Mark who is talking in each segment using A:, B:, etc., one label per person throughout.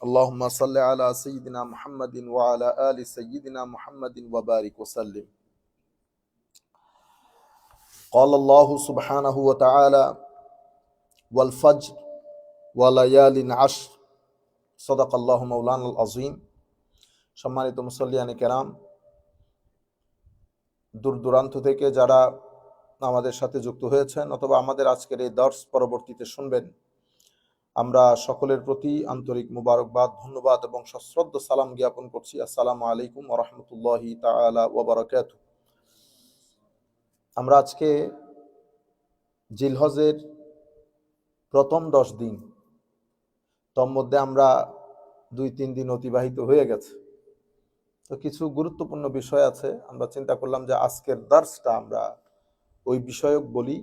A: اللهم صل على سيدنا محمد وعلى آل سيدنا محمد وبارك وسلم. قال الله سبحانه وتعالى: والفجر وليال عشر صدق الله مولانا العظيم. সম্মানিত মুসল্লিয়ানে কেরাম, দূর দূরান্ত থেকে যারা আমাদের সাথে যুক্ত হয়েছেন অথবা আমাদের আজকের এই দর্স পরবর্তীতে শুনবেন, আমরা সকলের প্রতি আন্তরিক মুবারকবাদ, ধন্যবাদ এবং সশ্রদ্ধ সালাম জ্ঞাপন করছি। আসসালামু আলাইকুম ওয়া রাহমাতুল্লাহি তাআলা ওয়া বারাকাতুহু। আমরা আজকে জিলহজের প্রথম 10 দিন, তোর মধ্যে আমরা 2-3 দিন অতিবাহিত হয়ে গেছে, তো কিছু গুরুত্বপূর্ণ বিষয় আছে। আমরা চিন্তা করলাম যে আজকের দর্সটা আমরা ওই বিষয়ক বলি,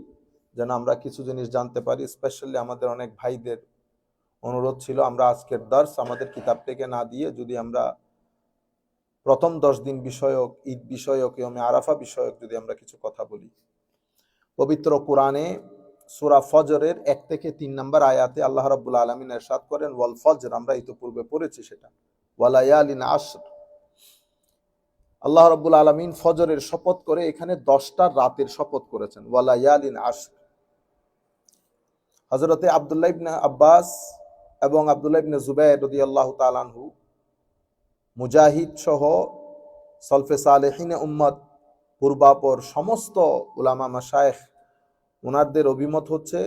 A: যেন আমরা কিছু জিনিস জানতে পারি। স্পেশালি আমাদের অনেক ভাইদের অনুরোধ ছিল আমরা আজকের দর্স আমাদের কিতাব থেকে না দিয়ে যদি আমরা প্রথম 10 দিন বিষয়ক, ঈদ বিষয়ক, ইয়মে আরাফা বিষয়ক যদি আমরা কিছু কথা বলি। পবিত্র কোরআনে সূরা ফজরের 1 থেকে 3 নম্বর আয়াতে আল্লাহ রাব্বুল আলামিন ইরশাদ করেন, ওয়াল ফজর, আমরা ইতিপূর্বে পড়েছি সেটা, ওয়ালায়ালিন আশর। আল্লাহ রাব্বুল আলামিন ফজরের শপথ করে এখানে 10টা রাতের শপথ করেছেন, ওয়ালায়ালিন আশর। হযরতে আব্দুল্লাহ ইবনে আব্বাস এবং আব্দুল্লাহ ইবনে জুবাইর রাদিয়াল্লাহু তাআলা আনহু, মুজাহিদ সহ সলফে সালেহিনে উম্মত, পূর্বাপর সমস্ত উলামা মাশায়েখ, ওনাদের অভিমত হচ্ছে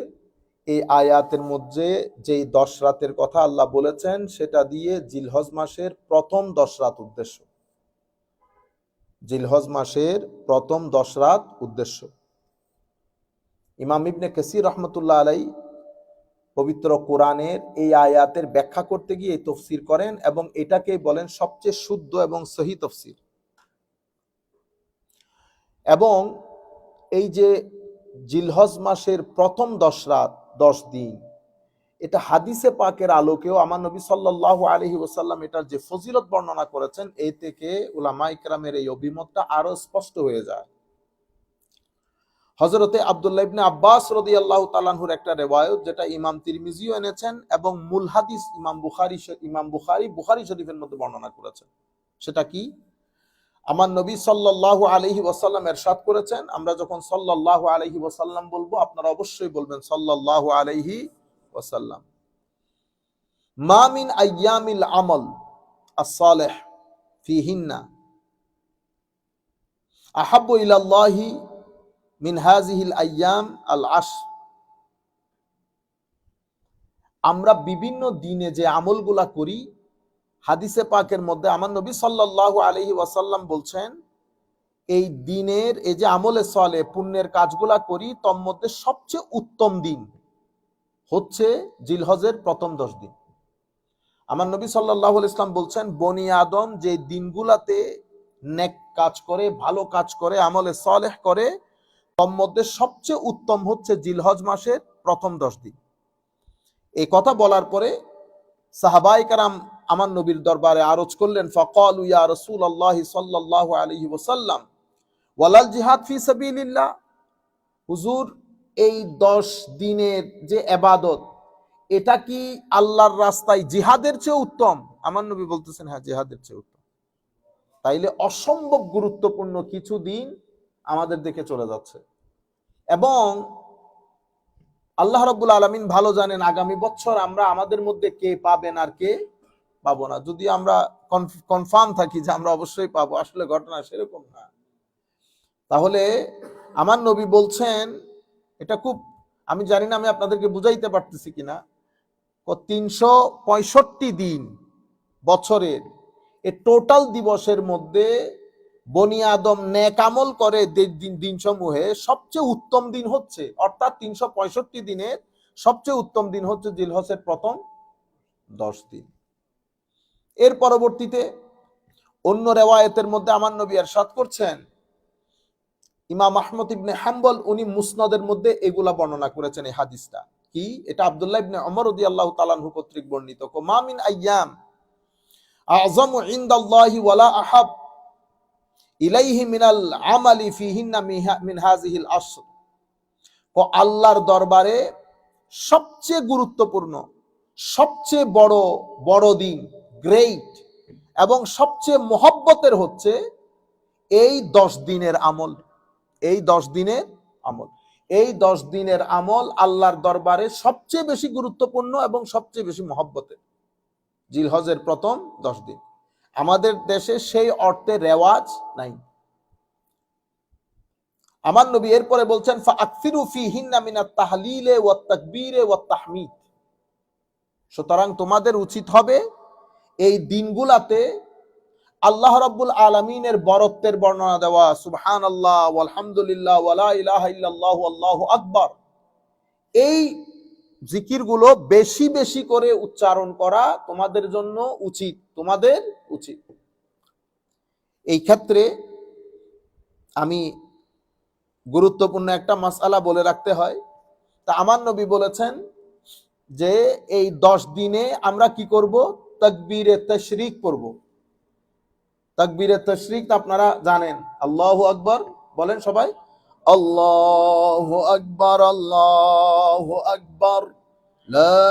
A: এই আয়াতের মধ্যে যেই 10 রাতের কথা আল্লাহ বলেছেন সেটা দিয়ে জিলহজ মাসের প্রথম 10 রাত উদ্দেশ্য। জিলহজ মাসের প্রথম 10 রাত উদ্দেশ্য। ইমাম ইবনে কাসির রহমতুল্লাহ আলাইহি পবিত্র কোরআনের এই আয়াতের ব্যাখ্যা করতে গিয়ে তফসির করেন এবং এটাকেই বলেন সবচেয়ে শুদ্ধ এবং সহি তফসির। এবং এই যে জিলহজ মাসের প্রথম 10 রাত 10 দিন, এটা হাদিসে পাকের আলোকেও আমার নবী সাল্লাল্লাহু আলাইহি ওয়াসাল্লাম এটার যে ফজিলত বর্ণনা করেছেন, এই থেকে উলামায়ে কেরামের এই অভিমতটা আরো স্পষ্ট হয়ে যায়। হযরতে আব্দুল্লাহ ইবনে আব্বাস রাদিয়াল্লাহু তাআলা আনহুর একটা রিওয়ায়াত, যেটা ইমাম তিরমিজিও এনেছেন এবং মূল হাদিস ইমাম বুখারী শরীফের মধ্যে বর্ণনা করেছেন। সেটা কি? আমার নবী সাল্লাল্লাহু আলাইহি ওয়াসাল্লাম ইরশাদ করেছেন, আমরা যখন সাল্লাল্লাহু আলাইহি ওয়াসাল্লাম বলবো আপনারা অবশ্যই বলবেন সাল্লাল্লাহু আলাইহি ওয়াসাল্লাম। মা মিন আইয়ামিল আমল আস-সালিহ ফিহিন্না আহাব্বু ইলাল্লাহি মিন হাযিহিল আইয়াম আল আশর। আমরা বিভিন্ন দিনে যে আমলগুলা করি, হাদিসে পাকের মধ্যে আমার নবী সাল্লাল্লাহু আলাইহি ওয়াসাল্লাম বলছেন, এই দিনের এই যে আমলে সালেহ পুণ্যের কাজগুলা করি, তার মধ্যে সবচেয়ে উত্তম দিন হচ্ছে জিলহজের প্রথম 10 দিন। আমার নবী সাল্লাল্লাহু আলাইহি ওয়াসাল্লাম বলছেন, বনি আদম যে দিনগুলাতে নেক কাজ করে, ভালো কাজ করে, আমলে সালেহ করে, তার মধ্যে সবচেয়ে উত্তম হচ্ছে জিলহজ মাসের প্রথম 10 দিন। এই কথা বলার পরে সাহাবায়ে কেরাম আমার নবীর দরবারে আরজ করলেন, ফাকালু ইয়া রাসূলুল্লাহ সাল্লাল্লাহু আলাইহি ওয়াসাল্লাম ওয়ালাল জিহাদ ফি সাবিলিল্লাহ। হুজুর, এই 10 দিনের যে ইবাদত, এটা কি আল্লাহর রাস্তায় জিহাদের চেয়ে উত্তম? আমার নবী বলতেছেন, হ্যাঁ, জিহাদের চেয়ে উত্তম। তাইলে অসম্ভব গুরুত্বপূর্ণ কিছু দিন আমাদের দিকে চলে যাচ্ছে এবং আল্লাহ রাব্বুল আলামিন ভালো জানেন আগামী বছর আমরা আমাদের মধ্যে কে পাবেন আর কে পাবো না। যদি আমরা কনফার্ম থাকি যে আমরা অবশ্যই পাবো, আসলে ঘটনা সেরকম না। তাহলে আমার নবী বলছেন, এটা খুব, আমি জানি না আমি আপনাদেরকে বুঝাইতে পারতেছি কিনা, 365 দিন বছরের এই টোটাল দিবসের মধ্যে বনি আদম নেক আমল করে দিন সমূহে সবচেয়ে উত্তম দিন হচ্ছে, অর্থাৎ 365 দিনের সবচেয়ে উত্তম দিন হচ্ছে জিলহজের প্রথম 10 দিন। এর পরবর্তীতে অন্য রিওয়ায়াতের মধ্যে আমার নবী ইরশাদ করছেন, ইমাম আহমদ ইবনে হাম্বল উনি মুসনাদের মধ্যে এগুলা বর্ণনা করেছেন। এই হাদিসটা কি? এটা আব্দুল্লাহ ইবনে ওমর রাদিয়াল্লাহু তাআলা আনহু কর্তৃক বর্ণিত। মা মিন আইয়াম আযমু ইনদাল্লাহি ওয়ালা আহাব ইলাইহি মিনাল আমালি ফিহিন্না মিন হাযিহিল আশর। ও আল্লাহর দরবারে সবচেয়ে গুরুত্বপূর্ণ সবচেয়ে বড় বড় দিন, গ্রেট, এবং সবচেয়ে মহব্বতের হচ্ছে এই 10 দিনের আমল। এই 10 দিনের আমল, এই 10 দিনের আমল আল্লাহর দরবারে সবচেয়ে বেশি গুরুত্বপূর্ণ এবং সবচেয়ে বেশি মহব্বতের। জিলহজের প্রথম 10 দিন আমাদের দেশে সেই অর্থে রেওয়াজ নাই। আমার নবী এরপরে বলছেন ফাআকসিরু ফীহিন্না মিনাত তাহলিলে ওয়াত তাকবীরে ওয়াত তাহমিদ। সুতরাং তোমাদের উচিত হবে এই দিনগুলাতে আল্লাহ রাব্বুল আলামিনের বরত্বের বর্ণনা দেওয়া, সুবহানাল্লাহ ওয়ালহামদুলিল্লাহ ওয়ালা ইলাহা ইল্লাল্লাহু আল্লাহু আকবার, এই জিকিরগুলো বেশি বেশি করে উচ্চারণ করা তোমাদের জন্য উচিত, তোমাদের উচিত। এই ক্ষেত্রে আমি গুরুত্বপূর্ণ একটা মাসআলা বলে রাখতে হয়। তা আমার নবী বলেছেন যে এই 10 দিনে আমরা কি করব? তাকবীরে তাশরিক করব। তাকবীরে তাশরিক আপনারা জানেন, আল্লাহু আকবার বলেন সবাই, আল্লাহু আকবার, আল্লাহু আকবার, লা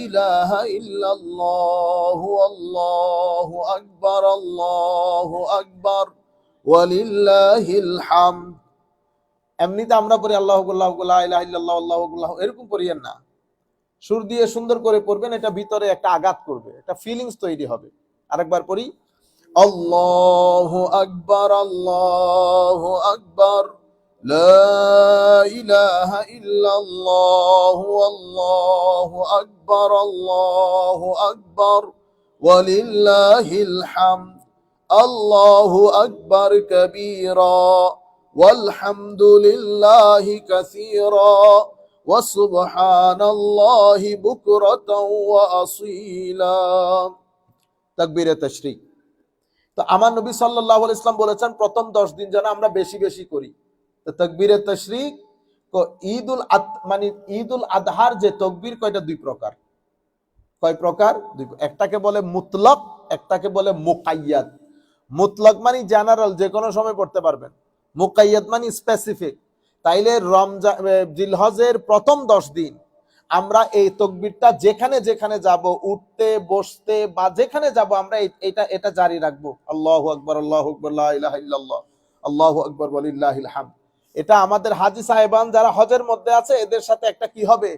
A: ইলাহা ইল্লাল্লাহু, আল্লাহু আকবার, আল্লাহু আকবার, ওয়ালিল্লাহিল হামদ। এমনিতে আমরা পড়ি আল্লাহু আল্লাহু লা ইলাহা ইল্লাল্লাহু, আল্লাহু আকবার, এরকম পড়িয়েন না। সুর দিয়ে সুন্দর করে পড়বেন, এটা ভিতরে একটা আঘাত করবে, একটা ফিলিংস তৈরি হবে। আরেকবার পড়ি, আল্লাহু আকবার, আল্লাহু আকবার, লা ইলাহা ইল্লাল্লাহু, আল্লাহু আকবার, আল্লাহু আকবার, ওয়ালিল্লাহিল হামদ, আল্লাহু আকবার কাবীরা, ওয়ালহামদুলিল্লাহি কাসীরা, ওয়া সুবহানাল্লাহি বুকরাতাও ওয়া আসীলা। তাকবীরে তাশরিক। তো আমার নবী সাল্লাল্লাহু আলাইহি ওয়াসাল্লাম বলেছেন প্রথম 10 দিন যেন আমরা বেশি বেশি করি। তো তাকবীরে তাশরিক তো ঈদুল আদহার যে তাকবীর কয়টা? 2 প্রকার। কয় প্রকার? 2। একটাকে বলে মুতলাক, একটাকে বলে মুকাইয়াদ। মুতলাক মানে জেনারেল, যে কোনো সময় পড়তে পারবেন। মুকাইয়াদ মানে স্পেসিফিক। তাইলে রমজান জিলহজের প্রথম 10 দিন আমরা এই তাকবীরটা যেখানে যেখানে যাব, উঠতে বসতে বা যেখানে যাব, আমরা এটা জারি রাখবো। আল্লাহু আকবার, আল্লাহু আকবার, লা ইলাহা ইল্লাল্লাহ, আল্লাহু আকবার, ওয়ালিল্লাহিল হামদ। এটা আমাদের হাজী সাহেবান যারা হজের মধ্যে আছে এদের সাথে একটা কি হবে?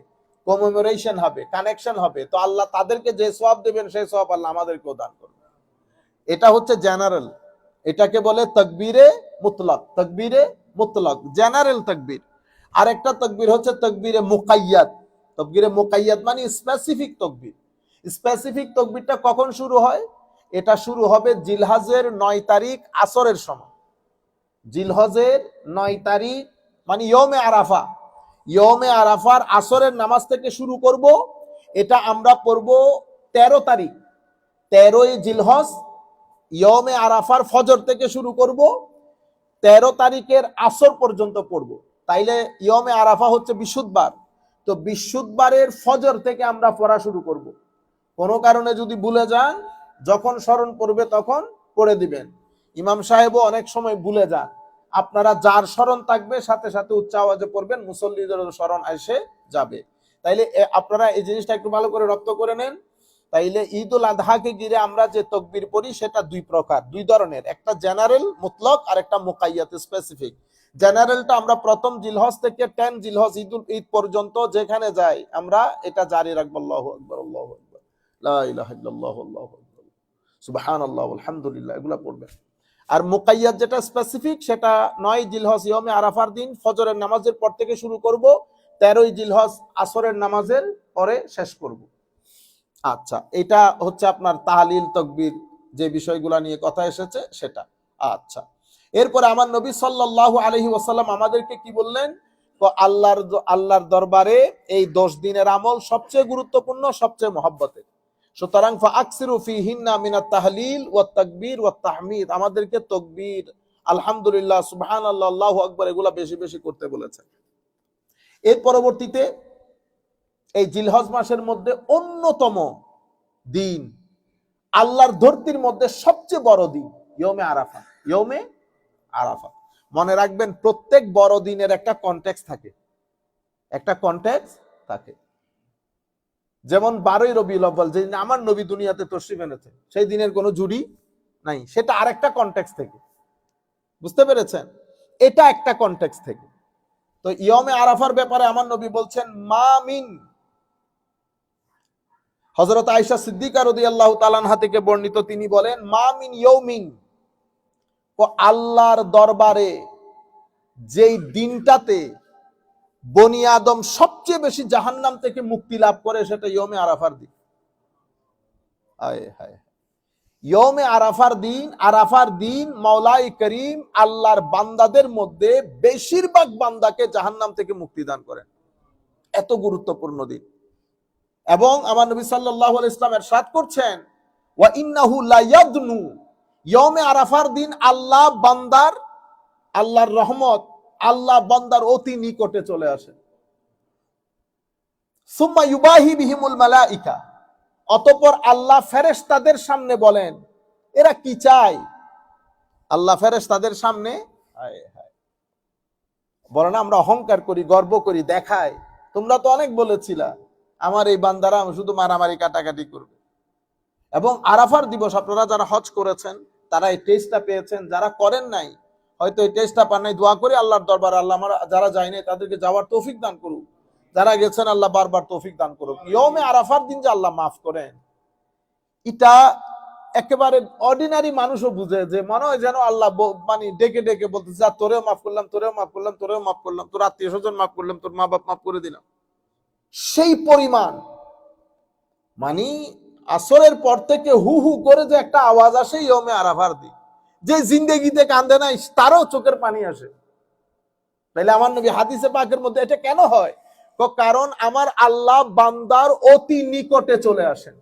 A: কমেমোরেশন হবে, কানেকশন হবে। তো আল্লাহ তাদেরকে যে সওয়াব দেবেন সেই সওয়াব আল্লাহ আমাদেরকেও দান করবেন। এটা হচ্ছে জেনারেল, এটাকে বলে তাকবীরে মুতলাক। তাকবীরে মুতলাক জেনারেল তাকবীর। আরেকটা তাকবীর হচ্ছে তাকবীরে মুকাইয়াদ। তাকবীরে মুকাইয়াদ মানে স্পেসিফিক তাকবীর। স্পেসিফিক তাকবীরটা কখন শুরু হয়? এটা শুরু হবে জিলহজের 9 তারিখ আসরের সময়। জিলহজের 9 তারিখ মানে ইয়মে আরাফা। ইয়মে আরাফার আসরের নামাজ থেকে শুরু করব। এটা আমরা পড়ব 13 তারিখ, 13ই জিলহজ। ইয়মে আরাফার ফজর থেকে শুরু করব, 13 তারিখের আসর পর্যন্ত পড়ব। তাইলে ইয়মে আরাফা হচ্ছে বৃহস্পতিবার। তো বৃহস্পতিবারের ফজর থেকে আমরা পড়া শুরু করব। কোনো কারণে যদি ভুলে যান, যখন স্মরণ পড়বে তখন পড়ে দিবেন। ইমাম সাহেবও অনেক সময় ভুলে যান। আপনারা যার স্মরণ থাকবে সাথে সাথে উচ্চ আওয়াজে পড়বেন, মুসল্লিদের স্মরণ এসে যাবে। তাইলে আপনারা এই জিনিসটা একটু ভালো করে রপ্ত করে নেন। তাইলে ঈদুল আদহাকে ঘিরে আমরা যে তাকবীর পড়ি সেটা 2 প্রকার, 2 ধরনের। একটা জেনারেল মুতলাক আর একটা মুকাইয়াদ স্পেসিফিক। জেনারেলটা আমরা প্রথম জিলহজ থেকে 10 জিলহজ ঈদ পর্যন্ত যেখানে যাই আমরা এটা জারি রাখবো। আল্লাহু আকবার, আল্লাহু আকবার, লা ইলাহা ইল্লাল্লাহু, আল্লাহু আকবার, সুবহানাল্লাহ, আলহামদুলিল্লাহ, এগুলা পড়বেন। আর মুকাইয়াদ যেটা স্পেসিফিক সেটা 9 জিলহজ ইয়মে আরাফার দিন ফজরের নামাজের পর থেকে শুরু করব, 13ই জিলহজ আসরের নামাজের পরে শেষ করব। আচ্ছা, এটা হচ্ছে আপনার তাহলিল তাকবীর যে বিষয়গুলো নিয়ে কথা এসেছে সেটা। আচ্ছা, এরপরে আমার নবী সাল্লাল্লাহু আলাইহি ওয়াসাল্লাম আমাদেরকে কি বললেন? তো আল্লাহর দরবারে এই 10 দিনের আমল সবচেয়ে গুরুত্বপূর্ণ, সবচেয়ে মহব্বতের। সুতরাং ফাআকসিরু ফীহিন্না মিনাত তাহলিল ওয়াত তাকবীর ওয়াত তাহমিদ, আমাদেরকে তাকবীর, আলহামদুলিল্লাহ, সুবহানাল্লাহ, আল্লাহু আকবার এগুলা বেশি বেশি করতে বলেছেন। এর পরবর্তীতে এই জিলহজ মাসের মধ্যে অন্যতম দিন, আল্লাহর ধরতির মধ্যে সবচেয়ে বড় দিন ইয়মে আরাফা। ইয়মে আরাফা মনে রাখবেন, প্রত্যেক বড় দিনের একটা কনটেক্সট থাকে, একটা কনটেক্সট থাকে। যেমন 12ই রবিউল আউয়াল, যেদিন আমার নবী দুনিয়াতে তশরিফ এনেছে, সেই দিনের কোনো জুড়ি নাই, সেটা আরেকটা কনটেক্সট থেকে, বুঝতে পেরেছেন? এটা একটা কনটেক্সট থেকে। তো ইয়মে আরাফার ব্যাপারে আমার নবী বলছেন মা মিন, হযরত আয়েশা সিদ্দিকা রাদিয়াল্লাহু তাআলা আনহা থেকে বর্ণিত, তিনি বলেন মা মিন ইয়াউমিন, ও আল্লাহর দরবারে যেই দিনটাতে বনি আদম সবচেয়ে বেশি জাহান্নাম থেকে মুক্তি লাভ করে, সেটা ইয়মে আরাফার দিন। আয় হায়, ইয়মে আরাফার দিন মাওলাই করিম আল্লাহর বান্দাদের মধ্যে বেশিরভাগ বান্দাকে জাহান্নাম থেকে মুক্তি দান করেন। এত গুরুত্বপূর্ণ দিন। এবং আমার নবী সাল্লাল্লাহু আলাইহি ওয়াসাল্লাম ইরশাদ করছেন ওয়া ইন্নাহু লা ইয়াদনু, ইয়মে আরাফার দিন আল্লাহর রহমত আল্লাহ বান্দার অতি নিকটে চলে আসে। সুম্মা ইউবাহি বিহিমুল মালাইকা, অতঃপর আল্লাহ ফেরেশতাদের সামনে বলেন এরা কি চায়। আল্লাহ ফেরেশতাদের সামনে বলে না, আমরা অহংকার করি, গর্ব করি, দেখাই, তোমরা তো অনেক বলেছিলা আমার এই বান্দারা শুধু মারামারি কাটাকাটি করবে। এবং আরাফার দিবস আপনারা যারা হজ করেছেন তারা এই টেস্টটা পেয়েছেন, যারা করেন নাই হয়তো এই টেস্টটা পান নাই, দোয়া করি আল্লাহর দরবারে আল্লাহ আমরা যারা যাই নাই তাদেরকে যাওয়ার তৌফিক দান করুক, যারা গেছেন আল্লাহ বারবার তৌফিক দান করুক। ইয়মে আরাফার দিন যে আল্লাহ মাফ করেন, এটা একেবারে অর্ডিনারি মানুষও বুঝে, যে মনে হয় যেন আল্লাহ মানে ডেকে ডেকে বলতেছে যা তোরেও মাফ করলাম, তোরেও মাফ করলাম, তোরেও মাফ করলাম, তোর আত্মীয় স্বজন মাফ করলাম, তোর মা বাপ মাফ করে দিলাম। সেই পরিমাণ মানে আসরের পর থেকে হু হু করে যে একটা আওয়াজ আসে ইয়মে আরাফার দিন, যে জিন্দেগিতে কান্দে নাই তারও চোখের পানি আসে। তাইলে আমার নবী হাদিসে পাকের মধ্যে এটা কেন হয়, কারণ আমার আল্লাহ বান্দার অতি নিকটে চলে আসেন,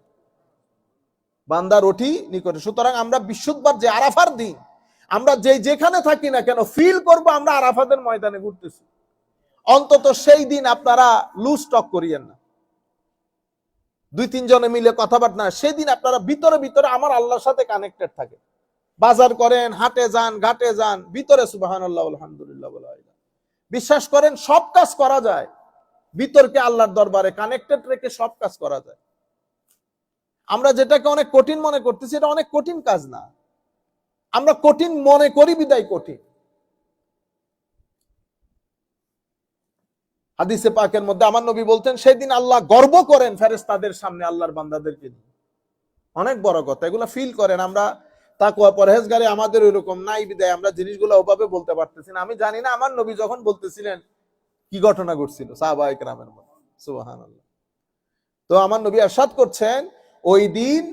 A: বান্দার অতি নিকটে। সুতরাং আমরা বিশুদ্ধবার যে আরাফার দিন আমরা যেখানে থাকি না কেন ফিল করবো আমরা আরাফাতের ময়দানে ঘুরতেছি। অন্তত সেই দিন আপনারা লুজ টক করিয়েন না, 2-3 জনে মিলে কথাবার্তা না, সেদিন আপনারা ভিতরে ভিতরে আমার আল্লাহর সাথে কানেক্টেড থাকে। বাজার করেন, হাটে যান, ঘাটে যান, ভিতরে সুবহানাল্লাহ আলহামদুলিল্লাহ বলা হয়। বিশ্বাস করেন সব কাজ করা যায়, ভিতরকে আল্লাহর দরবারে কানেক্টেড রেখে সব কাজ করা যায়। আমরা যেটাকে অনেক কঠিন মনে করতেছি এটা অনেক কঠিন কাজ না, আমরা কঠিন মনে করি বিদায় কঠিন। হাদিসে পাকের মধ্যে আমার নবী বলতেন সেদিন আল্লাহ গর্ব করেন ফেরেশতাদের সামনে আল্লাহর বান্দাদেরকে নিয়ে। অনেক বড় কথা, এগুলা ফিল করেন। আমরা তাকওয়া পরহেজগারে আমাদের ওইরকম নাই বিদায় আমরা জিনিসগুলো ওভাবে বলতে পারতেছি না। আমি জানি না আমার নবী যখন বলতেছিলেন কি ঘটনা ঘটছিল সাহাবায়ে কেরামের মধ্যে, সুবহানাল্লাহ। তো আমার নবী ইরশাদ করছেন ওই দিন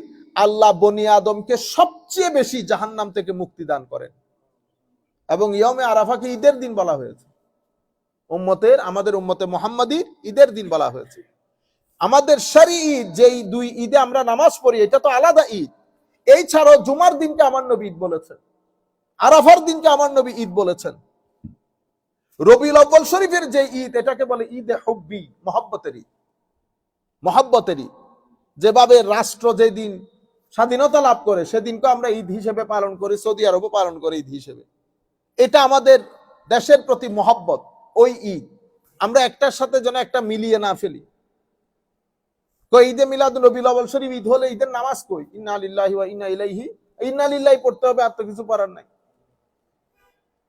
A: আল্লাহ বনি আদমকে সবচেয়ে বেশি জাহান্নাম থেকে মুক্তি দান করেন। এবং ইয়মে আরাফাকে ঈদের দিন বলা হয়েছে, আমাদের উম্মতে মুহাম্মাদীর ঈদের দিন বলা হয়েছে। আমাদের শরঈ ঈদ যেই 2 ঈদে আমরা নামাজ পড়ি এটা তো আলাদা ঈদ। এই ছাড়াও জুমার দিনকে আমার নবী ঈদ বলেছেন, আরাফার দিনকে আমার নবী ঈদ বলেছেন। রবিউল আউয়াল শরীফের যে ঈদ এটাকে বলে ঈদে হুব্বি, মহব্বতের ঈদ। মহব্বতের ঈদ, যেভাবে রাষ্ট্র যেদিন স্বাধীনতা লাভ করে সেদিনকে আমরা ঈদ হিসেবে পালন করি, সৌদি আরবও পালন করে ঈদ হিসেবে। এটা আমাদের দেশের প্রতি মহব্বত, ওই ঈদ আমরা একটার সাথে যেন একটা মিলিয়ে না ফেলি। ঈদে মিলাদুন নবী আউয়াল শরীফ ঈদ হলে ঈদের নামাজ কই, ইন্না লিল্লাহি ওয়া ইন্না ইলাইহি, ইন্না লিল্লাহি পড়তে হবে, আর তো কিছু করার নাই।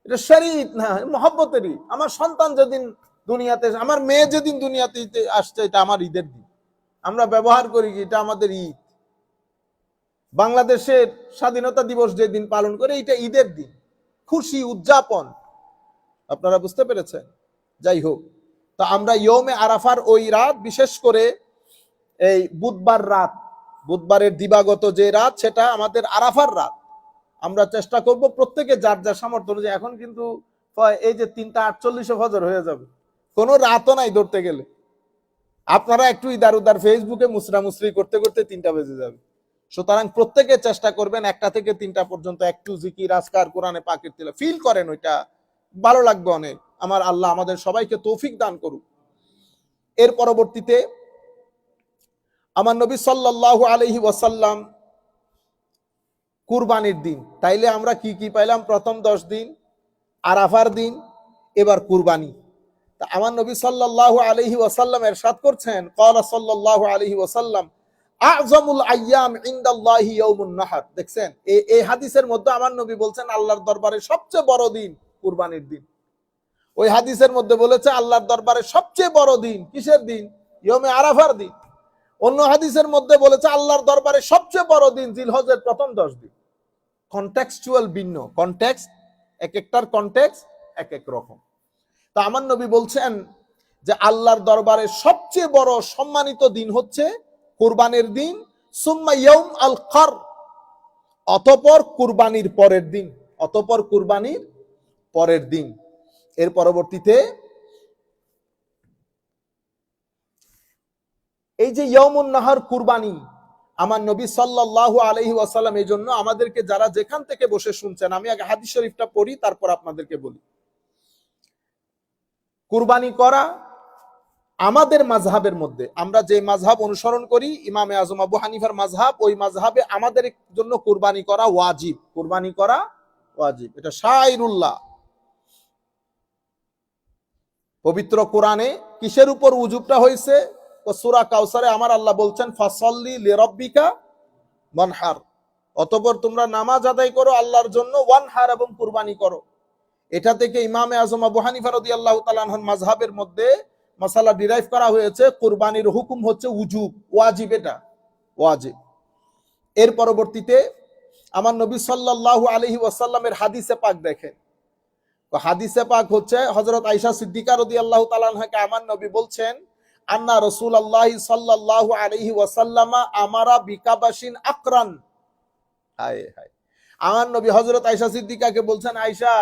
A: এটা শরীয়ত না, মহব্বতের ঈদ। আমার সন্তান যেদিন দুনিয়াতে, আমার মেয়ে যেদিন দুনিয়াতে আসছে এটা আমার ঈদের দিন। আমরা ব্যবহার করি কি এটা আমাদের ঈদ। বাংলাদেশের স্বাধীনতা দিবস যেদিন পালন করে এটা ঈদের দিন, খুশি উদযাপন। আপনারা বুঝতে পেরেছেন? যাই হোক, তো আমরা ইয়মে আরাফার ওই রাত, বিশেষ করে এই বুধবার রাত, বুধবারের দিবাগত যে রাত সেটা আমাদের আরাফার রাত। আমরা চেষ্টা করব প্রত্যেকে যার যার সামর্থ্য অনুযায়ী। এখন কিন্তু এই যে 3:48 ফজর হয়ে যাবে, কোনো রাতও নাই ধরতে গেলে। আপনারা একটু ইদার উদার ফেসবুকে মুসরামুসরি করতে করতে 3টা বেজে যাবে। সুতরাং প্রত্যেকে চেষ্টা করবেন 1টা থেকে 3টা পর্যন্ত একটু জিকির আজকার কোরআনে পাকের তিলাওয়াত ফিল করেন, ওইটা ভালো লাগবে অনেক। আমার আল্লাহ আমাদের সবাইকে তৌফিক দান করুক। এর পরবর্তীতে আমার নবী সাল্লাল্লাহু আলাইহি ওয়াসাল্লাম কুরবানির দিন, তাইলে আমরা কি কি পাইলাম? প্রথম 10 দিন, আরাফার দিন, এবার কুরবানি। আমার নবী সাল্লাল্লাহু আলাইহি ওয়াসাল্লাম ইরশাদ করছেন, ক্বালা সাল্লাল্লাহু আলাইহি ওয়াসাল্লাম আযমুল আইয়াম ইনদাল্লাহি ইয়াউমুন নাহর। দেখছেন, এই হাদিসের মধ্যে আমার নবী বলছেন আল্লাহর দরবারে সবচেয়ে বড় দিন কুরবানির দিন। ওই হাদিসের মধ্যে বলেছে আল্লাহর দরবারে সবচেয়ে বড় দিন কিসের দিন? ইয়মে আরাফার দিন। অন্য হাদিসের মধ্যে বলেছে আল্লাহর দরবারে সবচেয়ে বড় দিন জিলহজের প্রথম 10 দিন। কনটেক্সচুয়াল ভিন্ন, কনটেক্সট এক একটার কনটেক্সট এক এক রকম। তা আমার নবী বলছেন যে আল্লাহর দরবারে সবচেয়ে বড় সম্মানিত দিন হচ্ছে কুরবানির দিন, সুম্মা ইয়াউম আল কার, অতঃপর কুরবানির পরের দিন, অতঃপর কুরবানির পরের দিন। এর পরবর্তীতে এই যে ইয়াউমুন নাহর কুরবানি, আমার নবী সাল্লাল্লাহু আলাইহি ওয়াসাল্লাম, এই জন্য আমাদেরকে যারা যেখান থেকে বসে শুনছেন, আমি আগে হাদিস শরীফটা পড়ি তারপর আপনাদেরকে বলি। কুরবানি করা আমাদের মাযহাবের মধ্যে, আমরা যে মাযহাব অনুসরণ করি ইমামে আযম আবু হানিফার মাযহাব, ওই মাযহাবে আমাদের জন্য কুরবানি করা ওয়াজিব, কুরবানি করা ওয়াজিব। এটা শাইরুল্লাহ। পবিত্র কোরআনে কিসের উপর উজুবটা হয়েছে? সূরা কাউসারে আমার আল্লাহ বলছেন ফাসাল্লি লিরাব্বিকা ওয়ানহার, অতঃপর তোমরা নামাজ আদায় করো আল্লাহর জন্য, ওয়ানহার এবং কুরবানি করো। এটা থেকে ইমামে আযম আবু হানিফা রাদিয়াল্লাহু তাআলা আনহুর মাযহাবের মধ্যে মাসালা ডিরাইভ করা হয়েছে কুরবানির হুকুম হচ্ছে উজুব, ওয়াজিব, এটা ওয়াজিব। এর পরবর্তীতে আমার নবী সাল্লাল্লাহু আলাইহি ওয়াসাল্লামের হাদিসে পাক দেখেন, হাদিসে পাক হচ্ছে হযরত আয়েশা সিদ্দিকা রাদিয়াল্লাহু তাআলা আনহাকে আমার নবী বলছেন আন্না রাসূলুল্লাহ সাল্লাল্লাহু আলাইহি ওয়াসাল্লাম আমারা বিকাবাশিন আকরান। হায় হায়, আমার নবী হযরত আয়েশা সিদ্দিকাকে বলছেন, আয়েশা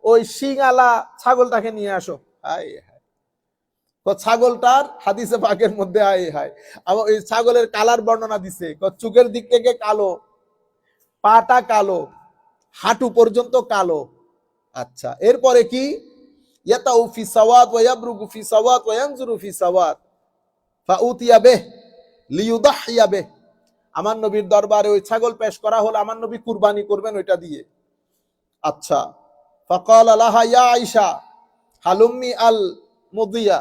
A: ওই শিংআলা ছাগলটাকে নিয়ে আসো। হায় হায়, তো ছাগলটার হাদিসে পাকের মধ্যে হায় হায় আবার ওই ছাগলের কালার বর্ণনা দিছে, চোখের দিক থেকে কালো, পাটা কালো, হাঁটু পর্যন্ত কালো। আচ্ছা, এরপরে কি? ইয়াতাউ ফি সাওয়াত ওয়া ইয়াবরুগু ফি সাওয়াত ওয়া ইয়ানজুরু ফি সাওয়াত ফাউতিয়া বিহ লিইউদাহিয়া বিহ। আমার নবীর দরবারে ওই ছাগল পেশ করা হলো, আমার নবী কুরবানি করবেন ওইটা দিয়ে। আচ্ছা, ফাকালা লাহা ইয়া আয়েশা হালুম্মি আল মুদিয়া,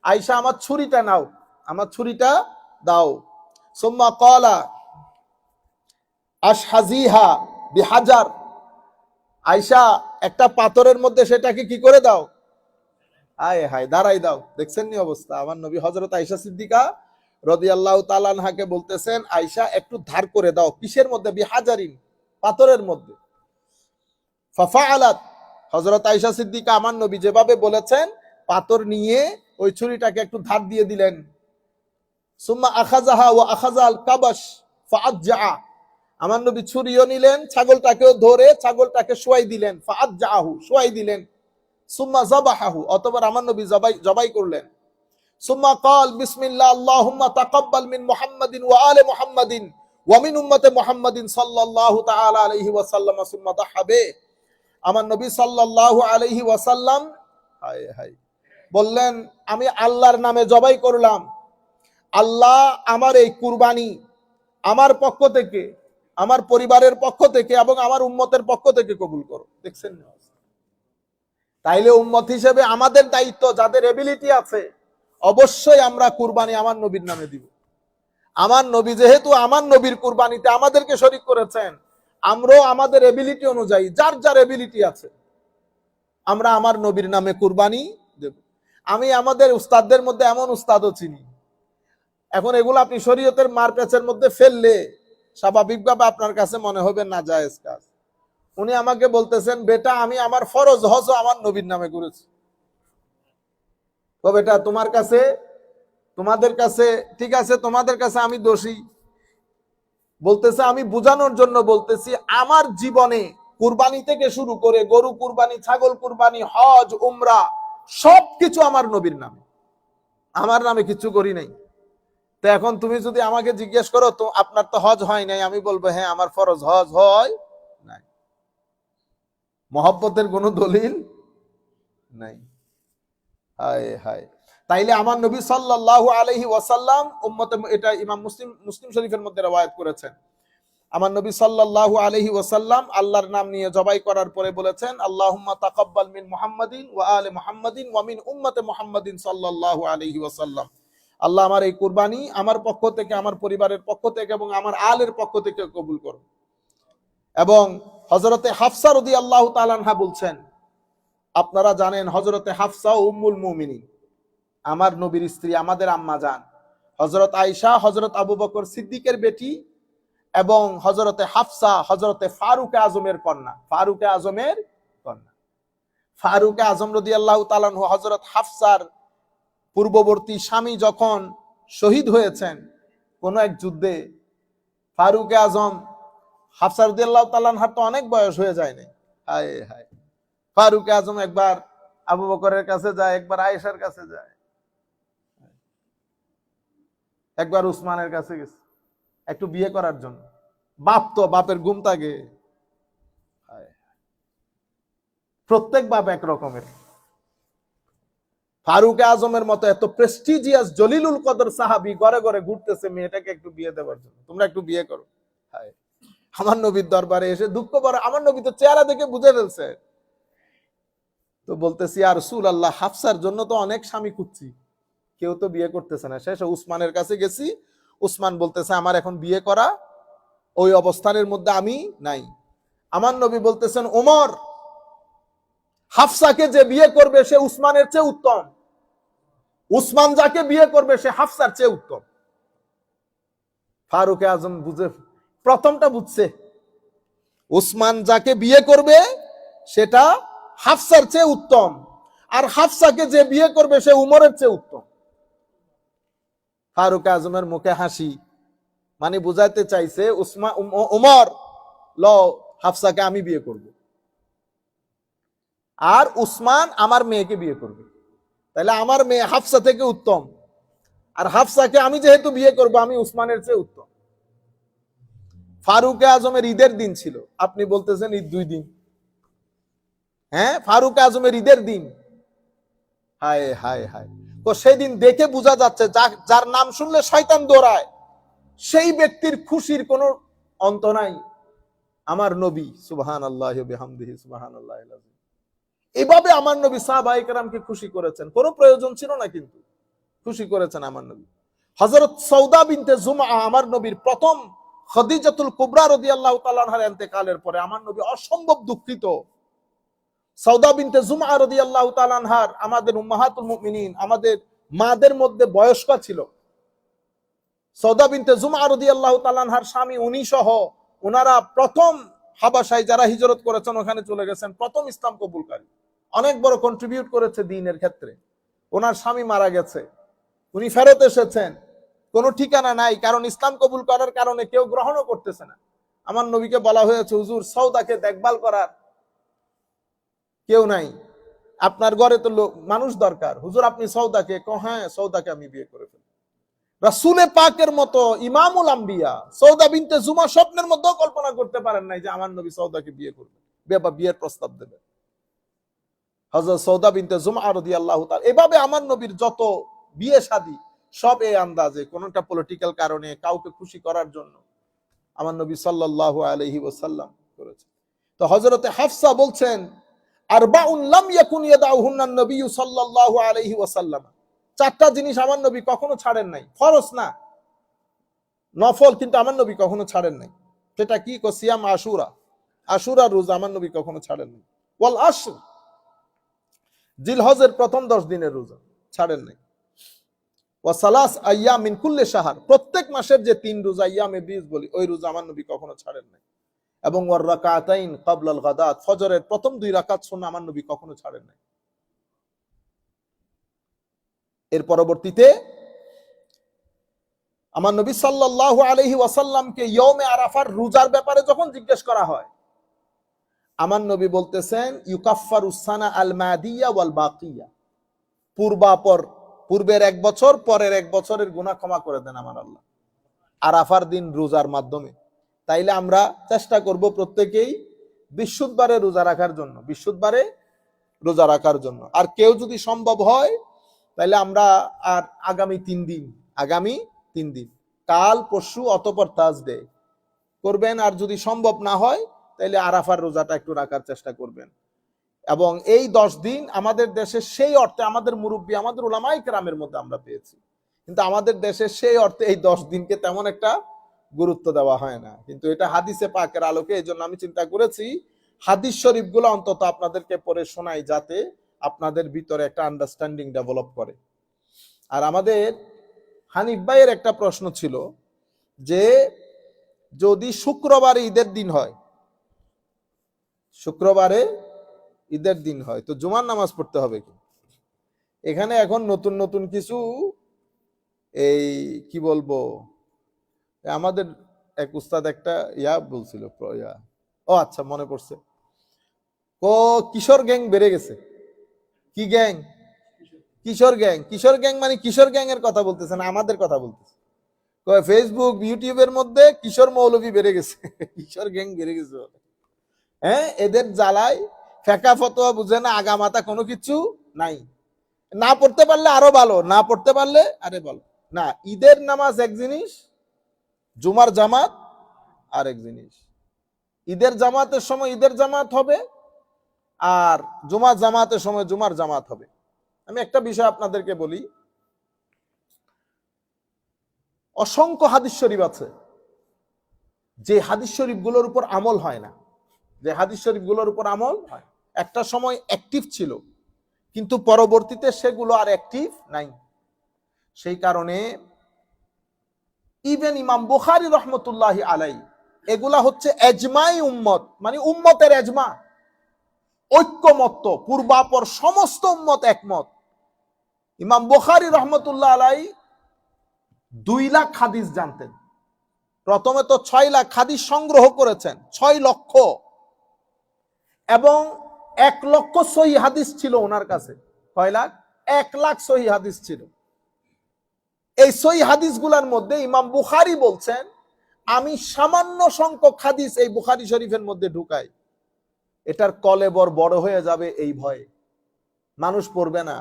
A: আয়েশা আমার ছুরিটা নাও, আমার ছুরিটা দাও। সুম্মা ক্বালা আশহাজিহা বিহাজার, আয়েশা একটা পাথরের মধ্যে সেটাকে কি করে দাও, আয় হায় দাঁড়াই দাও। দেখছেন নি অবস্থা? আমার নবী হযরত আয়েশা সিদ্দিকা রাদিয়াল্লাহু তাআলা আনহাকে বলতেছেন, আয়েশা একটু ধার করে দাও। কিসের মধ্যে? বিহাজারিন, পাথরের মধ্যে। ফাফাআলাত, হযরত আয়েশা সিদ্দিকা আমার নবী যেভাবে বলেছেন পাথর নিয়ে ওই ছুরিটাকে একটু ধার দিয়ে দিলেন। সুম্মা আখাযাহা ওয়া আখাযাল কাবাশ ফাআজ্জা, আমার নবী ছুরিও নিলেন, ছাগলটাকেও ধরে ছাগলটাকে শোয়াই দিলেন, ফাআজ্জাহু, শোয়াই দিলেন। সুম্মা যাবাহাহু, অতঃপর আমার নবী জবাই করলেন। সুম্মা ক্বাল বিসমিল্লাহ আল্লাহুম্মা তাকাব্বাল মিন মুহাম্মাদিন ওয়া আলি মুহাম্মাদিন ওয়া মিন উম্মতি মুহাম্মাদিন সাল্লাল্লাহু তাআলা আলাইহি ওয়াসাল্লাম সুম্মা দাহাবে। আমার নবী সাল্লাল্লাহু আলাইহি ওয়াসাল্লাম হায় হায় বললেন, আমি আল্লাহর নামে জবাই করলাম, আল্লাহ আমার এই কুরবানি আমার পক্ষ থেকে, আমার পরিবারের পক্ষ থেকে এবং আমার উম্মতের পক্ষ থেকে কবুল করো। দেখছেন? তাইলে উম্মত হিসেবে আমাদের দায়িত্ব, যাদের এবিলিটি আছে অবশ্যই আমরা কুরবানি আমার নবীর নামে দিব। আমার নবী যেহেতু আমার নবীর কুরবানিতে আমাদেরকে শরীক করেছেন, আমরাও আমাদের এবিলিটি অনুযায়ী যার যার এবিলিটি আছে আমরা আমার নবীর নামে কুরবানি দেব। আমি আমাদের উস্তাদদের মধ্যে এমন উস্তাদও চিনি, এখন এগুলো আপনি শরীয়তের মারপ্যাচের মধ্যে ফেললে স্বাভাবিকভাবে আপনার কাছে মনে হবে নাজায়েজ কাজ। উনি আমাকে বলতেছেন, বেটা আমি আমার ফরজ হজ আমার নবীর নামে করেছি। তো বেটা তোমার কাছে, তোমাদের কাছে ঠিক আছে, তোমাদের কাছে আমি দোষী বলতেছে, আমি বুঝানোর জন্য বলতেছি, আমার জীবনে কুরবানি থেকে শুরু করে গরু কুরবানি, ছাগল কুরবানি, হজ, উমরা সবকিছু আমার নবীর নামে, আমার নামে কিছু করি নাই। তো এখন তুমি যদি আমাকে জিজ্ঞেস করো তো আপনার তো হজ হয় নাই, আমি বলবো হ্যাঁ আমার ফরজ হজ হয় নাই। মহব্বতের কোনো দলিল নাই। হায় হায়, তাইলে আমার নবী সাল্লাল্লাহু আলাইহি ওয়াসাল্লাম উম্মতে, এটা ইমাম মুসলিম শরীফের মধ্যে রওয়ায়াত করেছেন, আমার নবী সাল্লাল্লাহু আলাইহি ওয়াসাল্লাম আল্লাহর নাম নিয়ে জবাই করার পরে বলেছেন, আল্লাহুম্মা তাকাব্বাল মিন মুহাম্মাদিন ওয়া আলি মুহাম্মাদিন ওয়া মিন উম্মতি মুহাম্মাদিন সাল্লাল্লাহু আলাইহি ওয়াসাল্লাম। আল্লাহ আমার এই কুরবানি আমার পক্ষ থেকে, আমার পরিবারের পক্ষ থেকে এবং আমার আলের পক্ষ থেকে কবুল করুন। এবং হযরতে হাফসা রাদিয়াল্লাহু তাআলা আনহা বলছেন, আপনারা জানেন হযরতে হাফসা উম্মুল মুমিনিন, আমার নবীর স্ত্রী, আমাদের আম্মা জান। হযরত আয়েশা হযরত আবু বকর সিদ্দিকের বেটি এবং হযরতে হাফসা হযরতে ফারুক আজমের কন্যা। ফারুক আজমের কন্যা। ফারুক আজম রাদিয়াল্লাহু তাআলা আনহু হযরত হাফসার পূর্ববর্তী স্বামী যখন শহীদ হয়েছেন কোন এক যুদ্ধে, ফারুক আজম, হাফসা রাদিয়াল্লাহু তাআলা আনহার তো অনেক বয়স হয়ে যায় নাই, হায় হায়, ফারুক আজম একবার আবু বকরের কাছে যায়, একবার আয়েশার কাছে যায়, একবার উসমানের কাছে গেছে একটু বিয়ে করার জন্য। বাপ তো, বাপের ঘুম থাকে, প্রত্যেক বাপ এক রকমের। ফারুক আজমের মতো এত প্রেস্টিজিয়াস জলিলুল কদর সাহাবী ঘরে ঘরে ঘুরতেছে মেয়েটাকে একটু বিয়ে দেওয়ার জন্য, তোমরা একটু বিয়ে করো। আমার নবীর দরবারে এসে দুঃখ করে, আমার নবী তো চেহারা দেখে বুঝে ফেলছে, তো বলতেছি ইয়া রাসূলুল্লাহ, হাফসার জন্য তো অনেক স্বামী খুঁজছি, কেউ তো বিয়ে করতেছে না। শেষে উসমানের কাছে গেছি, উসমান বলতেছে আমার এখন বিয়ে করা ওই অবস্থানের মধ্যে আমি নাই। আমার নবী বলতেছেন, ওমর, হাফসাকে যে বিয়ে করবে সে উসমানের চেয়ে উত্তম, উসমান যাকে বিয়ে করবে সে হাফসার চেয়ে উত্তম। ফারুক আজম বুঝে, প্রথমটা বুঝছে, উসমান যাকে বিয়ে করবে সেটা হাফসার চেয়ে উত্তম, আর হাফসাকে যে বিয়ে করবে সে উমরের চেয়ে উত্তম। ফারুক আজমের মুখে হাসি, মানে বুঝাইতে চাইছে উমর, ল হাফসাকে আমি বিয়ে করব, আর উসমান আমার মেয়েকে বিয়ে করবে, তাহলে আমার মেয়ে হাফসা থেকে উত্তম, আর হাফসাকে আমি যেহেতু বিয়ে করব আমি উসমানের চেয়ে উত্তম। ফারুক আজমের ঈদের দিন ছিল, আপনি বলতেছেন ঈদ 2 দিন, হ্যাঁ ফারুক আজমের ঈদের দিন, হায় হায় হায়। তো সেদিন দেখে বোঝা যাচ্ছে যার নাম শুনলে শয়তান দৌড়ায়, সেই ব্যক্তির খুশির কোনো অন্ত নাই। আমার নবী সুবহানাল্লাহি ওয়া বিহামদিহি সুবহানাল্লাহিল আযীম, এভাবে আমার নবী সাহাবায়ে কেরামকে খুশি করেছেন, কোনো প্রয়োজন ছিল না কিন্তু খুশি করেছেন আমার নবী। হযরত সৌদা বিনতে জুমআ, আমার নবীর প্রথম খাদিজাতুল কুবরা রাদিয়াল্লাহু তাআলা আনহার ইন্তেকালের পরে আমার নবী অসম্ভব দুঃখিত। সৌদা বিনতে জুমআ রাদিয়াল্লাহু তাআলা আনহার, আমাদের উম্মাহাতুল মুমিনিন, আমাদের মাদের মধ্যে বয়স্ক ছিল। সৌদা বিনতে জুমআ রাদিয়াল্লাহু তাআলা আনহার স্বামী, উনি সহ ওনারা প্রথম হাবাসায় যারা হিজরত করেছেন ওখানে চলে গেছেন, প্রথম ইসলাম কবুলকারী, অনেক বড় কন্ট্রিবিউট করেছে দ্বীনের ক্ষেত্রে। ওনার স্বামী মারা গেছে, উনি ফেরত এসেছেন, কোনো ঠিকানা নাই, কারণ ইসলাম কবুল করার কারণে কেউ গ্রহণও করতেছে না। আমার নবীকে বলা হয়েছে, হুজুর সৌদাকে দেখভাল করার কেউ নাই, আপনার ঘরে তো মানুষ দরকার, হুজুর আপনি সৌদাকে, হ্যাঁ সৌদাকে আমি বিয়ে করে ফেলি। রাসূলে পাকের মতো ইমামুল আম্বিয়া সৌদা বিনতে জুমা স্বপ্নের মধ্যেও কল্পনা করতে পারেন নাই যে আমার নবী সৌদাকে বিয়ে করবে বা বিয়ের প্রস্তাব দেবে। হযরত সৌদা বিনতে জুমআ রাদিয়াল্লাহু তাআলা, এভাবে আমার নবীর যত বিয়ে শাদী সব এই আন্দাজে, কোনটা পলিটিক্যাল কারণে, কাউকে খুশি করার জন্য আমার নবী সাল্লাল্লাহু আলাইহি ওয়াসাল্লাম করেছেন। তো হযরতে হাফসা বলছেন, আরবাউন লাম ইয়াকুন ইয়াদাউহুন্না নবী সাল্লাল্লাহু আলাইহি ওয়াসাল্লাম, 4টা জিনিস আমার নবী কখনো ছাড়েন নাই, ফরজ না নফল, কিন্তু আমার নবী কখনো ছাড়েন নাই। সেটা কি? সিয়াম আশুরা, আশুরা রোজা আমার নবী কখনো ছাড়েন নাই। ওয়াল আশর, জিলহজের প্রথম 10 দিনের রোজা ছাড়েন নাই। ওয়া সালাস আইয়াম মিন কুল্লি শাহর, প্রত্যেক মাসের যে 3 রোজা ইয়ামে বীজ বলি ওই রোজা আমার নবী কখনো ছাড়েন নাই। এবং ওয়ার রাকাতাইন ক্বাবলাল গাদাত, ফজরের প্রথম 2 রাকাত সুন্নাহ আমার নবী কখনো ছাড়েন নাই। এর পরবর্তীতে আমার নবী সাল্লাল্লাহু আলাইহি ওয়াসাল্লামকে ইয়মে আরাফার রোজার ব্যাপারে যখন জিজ্ঞেস করা হয়, আমার নবী বলতেছেন ইউকাফফারুস সানা আল মাদিয়া ওয়াল বাকিয়া, পূর্বের 1 বছর পরের 1 বছরের গুনাহ ক্ষমা করে দেন আমার আল্লাহ আরাফার দিন রোজার মাধ্যমে। তাইলে আমরা চেষ্টা করব প্রত্যেকেই বৃহস্পতিবারে রোজা রাখার জন্য, বৃহস্পতিবারে রোজা রাখার জন্য। আর কেউ যদি সম্ভব হয় তাহলে আমরা আর আগামী 3 দিন, কাল পরশু অতঃপর থার্সডে করবেন, আর যদি সম্ভব না হয় তাহলে আরাফার রোজাটা একটু রাখার চেষ্টা করবেন। এবং এই 10 দিন আমাদের দেশে সেই অর্থে আমাদের মুরব্বী, আমাদের উলামায়ে কেরামের মধ্যে আমরা পেয়েছি, কিন্তু আমাদের দেশে সেই অর্থে এই 10 দিনকে তেমন একটা গুরুত্ব দেওয়া হয় না। কিন্তু এটা হাদিসে পাকের আলোকে এই জন্য আমি চিন্তা করেছি হাদিস শরীফগুলো অন্তত আপনাদেরকে পড়ে শোনাই, যাতে আপনাদের ভিতরে একটা আন্ডারস্ট্যান্ডিং ডেভেলপ করে। আর আমাদের হানিফ ভাইয়ের একটা প্রশ্ন ছিল যে যদি শুক্রবারে ঈদের দিন হয়, শুক্রবারে ঈদের দিন হয় তো জুমার নামাজ পড়তে হবে কি? এখানে এখন নতুন নতুন কিছু এই কি বলবো, আমাদের এক উস্তাদ একটা বলছিল, ও আচ্ছা মনে পড়ছে, ও কিশোর গ্যাং বেড়ে গেছে। কি গ্যাং? কিশোর গ্যাং। কিশোর গ্যাং মানে কিশোর গ্যাং এর কথা বলতেছে না, আমাদের কথা বলতেছে। ফেসবুক ইউটিউবের মধ্যে কিশোর মৌলবী বেড়ে গেছে, কিশোর গ্যাং বেড়ে গেছে। হ্যাঁ, এদের জ্বালায় ফেকা ফতোয়া বুঝে না, আগা মাথা কোনো কিছু নাই। না পড়তে পারলে আরো ভালো, না পড়তে পারলে আরে ভালো না। ঈদের নামাজ এক জিনিস, জুমার জামাত আর এক জিনিস। ঈদের জামাতের সময় ঈদের জামাত হবে, আর জুমার জামাতের সময় জুমার জামাত হবে। আমি একটা বিষয় আপনাদেরকে বলি, অসংখ্য হাদিস শরীফ আছে যে হাদিস শরীফগুলোর উপর আমল হয় না, যে হাদিস শরীফগুলোর উপর আমল হয়। একটা সময় অ্যাক্টিভ ছিল, কিন্তু পরবর্তীতে সেগুলো আর অ্যাক্টিভ নাই। সেই কারণে ইভেন ইমাম বুখারী রহমতুল্লাহি আলাই, এগুলা হচ্ছে এজমাই উম্মত, মানে উম্মতের এজমা, ঐক্যমত্য, পূর্বাপর সমস্ত উম্মত একমত। ইমাম বুখারী রহমতুল্লাহ আলাই 2 লাখ হাদিস জানতেন। প্রথমে তো 6 লাখ হাদিস সংগ্রহ করেছেন, 6 লক্ষ, এবং 1 লক্ষ সহিহ হাদিস ছিল ওনার কাছে। কয় লাখ? 1 লাখ সহিহ হাদিস ছিল। এই সহিহ হাদিসগুলোর মধ্যে ইমাম বুখারী বলছেন, আমি সামান্য সংখ্যক হাদিস এই বুখারী শরীফের মধ্যে ঢুকাই, এটার কলেবর বড় হয়ে যাবে এই ভয়ে, মানুষ পড়বে না।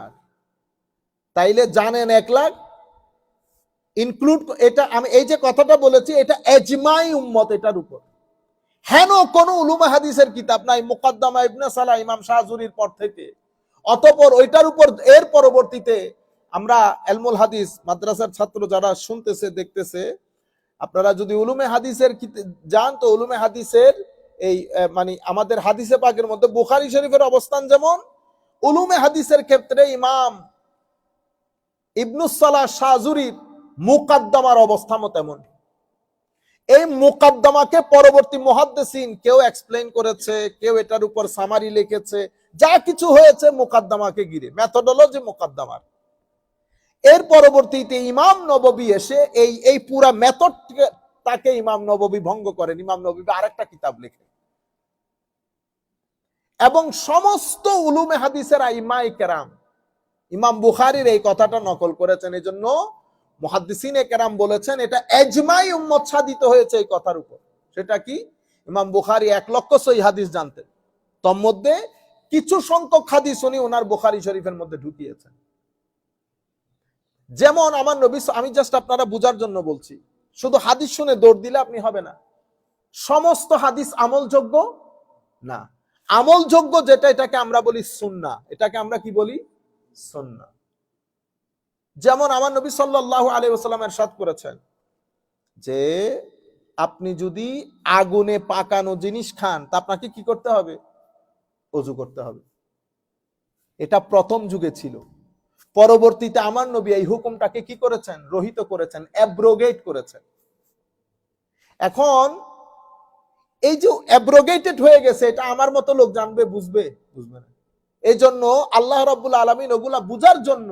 A: তাইলে জানেন 1 লাখ ইনক্লুড, এটা আমি এই যে কথাটা বলেছি এটা এজমাই উম্মত এটার উপর। হেন কোন উলুমে হাদিসের কিতাব নাই মুকদ্দমা ইবনে সালাহ ইমাম শাহজুরির পর থেকে। অতঃপর ওইটার উপর এর পরবর্তীতে আমরা এলমুল হাদিস মাদ্রাসার ছাত্র যারা শুনতেছে দেখতেছে, আপনারা যদি উলুমে হাদিসের যান তো উলুমে হাদিসের এই মানে আমাদের হাদিসে পাকের মধ্যে বুখারী শরীফের অবস্থান যেমন, উলুমে হাদিসের ক্ষেত্রে ইমাম ইবনুস সালাহ শাহজুরির মুকদ্দমার অবস্থানও তেমন। এই মুকদ্দমাকে পরবর্তী মুহাদ্দিসিন কেউ এক্সপ্লেইন করেছে, কেউ এটার উপর সামারি লিখেছে, যা কিছু হয়েছে মুকদ্দমাকে ঘিরে, মেথোডোলজি মুকদ্দমার। এর পরবর্তীতে ইমাম নববী এসে এই পুরা মেথড তাকে ইমাম নববী ভঙ্গ করেন। ইমাম নববী আরেকটা কিতাব লেখেন, এবং সমস্ত উলুমে হাদিসের আইমায়ে কেরাম ইমাম বুখারীর এই কথাটা নকল করেছেন। এই জন্য মুহাদ্দিসিনে কেরাম বলেছেন এটা এজমাই উম্মত সাধিত হয়েছে এই কথার উপর। সেটা কি? ইমাম বুখারী 1 লক্ষ সহিহ হাদিস জানতেন, তোর মধ্যে কিছু সংখ্যক হাদিস উনি ওনার বুখারী শরীফের মধ্যে ঢুকিয়েছেন। যেমন আমার নবী, আমি জাস্ট আপনারা বুঝার জন্য বলছি, শুধু হাদিস শুনে দৌড় দিলে আপনি হবে না। সমস্ত হাদিস আমলযোগ্য না, আমলযোগ্য যেটা এটাকে আমরা বলি সুন্নাহ, এটাকে আমরা কি বলি? সুন্নাহ। যেমন আমার নবী সাল্লাল্লাহু আলাইহি ওয়াসাল্লাম ইরশাদ করেছেন যে আপনি যদি আগুনে পাকানো জিনিস খান তা আপনাকে কি করতে হবে? ওযু করতে হবে। এটা প্রথম যুগে ছিল। পরবর্তীতে আমার নবী এই হুকুমটাকে কি করেছেন? রহিত করেছেন, অ্যাব্রোগেট করেছেন। এখন এই যে অ্যাব্রোগেটেড হয়ে গেছে, এটা আমার মতো লোক জানবে, বুঝবে না। এই জন্য আল্লাহ রাব্বুল আলামিন ওগুলা বুঝার জন্য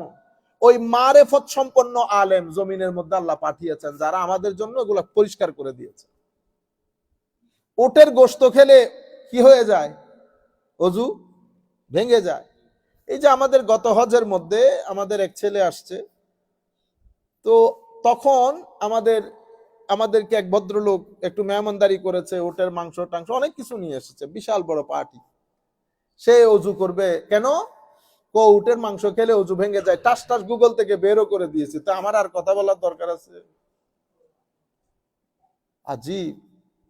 A: ওই মারেফত সম্পন্ন আলেম জমিনের মধ্যে আল্লাহ পাঠিয়েছেন, যারা আমাদের জন্য ওগুলা পরিষ্কার করে দিয়েছে। উটের গোশত খেলে কি হয়ে যায়? ওযু ভেঙে যায়। এই যে আমাদের গত হজের মধ্যে আমাদের এক ছেলে আসছে, তো তখন আমাদেরকে এক ভদ্রলোক একটু মেহমানদারি করেছে, উটের মাংস টাংস অনেক কিছু নিয়ে এসেছে, বিশাল বড় পার্টি। সে ওযু করবে কেন? উটের মাংস খেলে ওযু ভেঙে যায়, টাস টাস গুগল থেকে বেরও করে দিয়েছে। তো আমার আর কথা বলার দরকার আছে? আজীব